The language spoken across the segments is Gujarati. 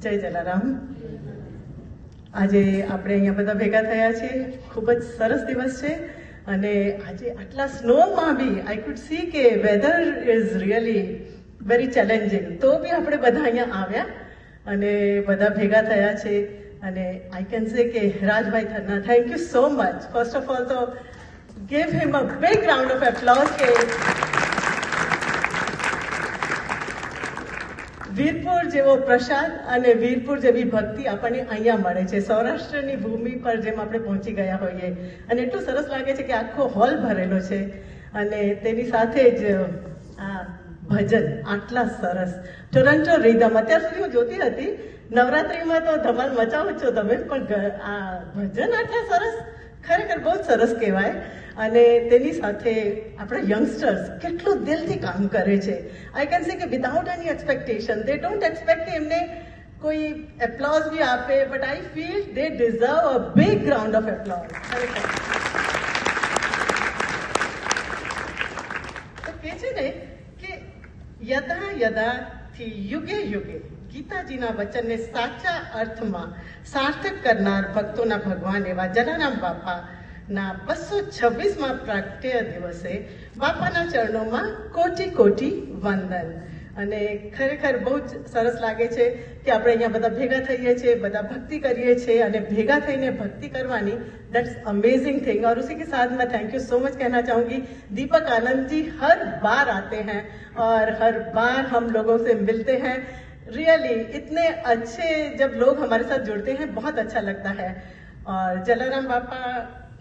જય જલારામ. આજે આપણે અહીંયા બધા ભેગા થયા છીએ. ખૂબ જ સરસ દિવસ છે અને આજે આટલા સ્નોમાં બી I could see that weather is really very challenging. તો બી આપણે બધા અહીંયા આવ્યા અને બધા ભેગા થયા છે. અને આઈ કેન સે કે રાજભાઈ થરના, thank you so much. First of all તો give him a big round of applause કે વીરપુર જેવો પ્રસાદ અને વીરપુર જેવી ભક્તિ આપણને અહીંયા મળે છે. સૌરાષ્ટ્રની ભૂમિ પર જેમ આપણે પહોંચી ગયા હોઈએ અને એટલું સરસ લાગે છે કે આખો હોલ ભરેલો છે અને તેની સાથે જ આ ભજન આટલા સરસ ટોરન્ટો રીધમ. અત્યાર સુધી હું જોતી હતી, નવરાત્રિમાં તો ધમાલ મચાવો છો તમે, પણ આ ભજન આટલા સરસ ખરેખર બહુ જ સરસ કહેવાય. અને તેની સાથે આપણા યંગસ્ટર્સ કેટલું દિલથી કામ કરે છે. આઈ કેન સે કે without any expectation, they don't expect કે એમને કોઈ એપ્લોઝ બી આપે, but I feel they deserve a big round of applause. તો કહે છે ને કે યદા યદાથી યુગે યુગે ગીતાજીના વચનને સાચા અર્થમાં સાર્થક કરનાર ભક્તોના ભગવાન એવા જલારામ બાપાના 226માં પ્રાગટ્ય દિવસે બાપાના ચરણોમાં કોટી કોટી વંદન. અને ખરેખર બહુ જ સરસ લાગે છે કે આપણે અહીંયા બધા ભેગા થઈએ છીએ, બધા ભક્તિ કરીએ છીએ અને ભેગા થઈને ભક્તિ કરવાની, दैट्स अमेजिंग थिंग. और उसी के साथ मैं थैंक यू सो मच कहना चाहूँगी. दीपक आनंद जी हर बार आते हैं और हर बार हम लोगों से मिलते हैं. रियली इतने अच्छे जब लोग हमारे साथ जुड़ते हैं बहुत अच्छा लगता है. और जलाराम बापा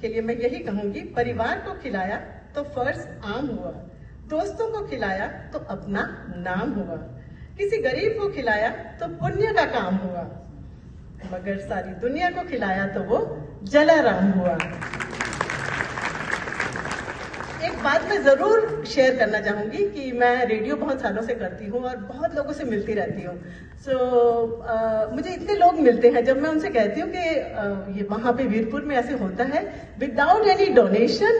के लिए मैं यही कहूँगी, परिवार को खिलाया तो फर्ज आम हुआ, दोस्तों को खिलाया तो अपना नाम हुआ, किसी गरीब को खिलाया तो पुण्य का काम हुआ, मगर सारी दुनिया को खिलाया तो वो जलाराम हुआ. एक बात मैं जरूर शेयर करना चाहूँगी कि मैं रेडियो बहुत सालों से करती हूँ और बहुत लोगों से मिलती रहती हूँ. मुझे इतने लोग मिलते हैं, जब मैं उनसे कहती हूँ कि ये वहाँ पे वीरपुर में ऐसे होता है, विदाउट एनी डोनेशन,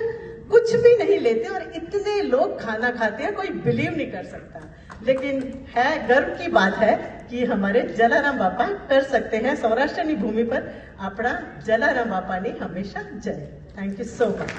कुछ भी नहीं लेते और इतने लोग खाना खाते हैं, कोई बिलीव नहीं कर सकता. लेकिन है गर्व की बात है कि हमारे जलाराम बापा कर सकते हैं. सौराष्ट्र की भूमि पर अपना जलाराम बापा ने हमेशा जय. Thank you so much.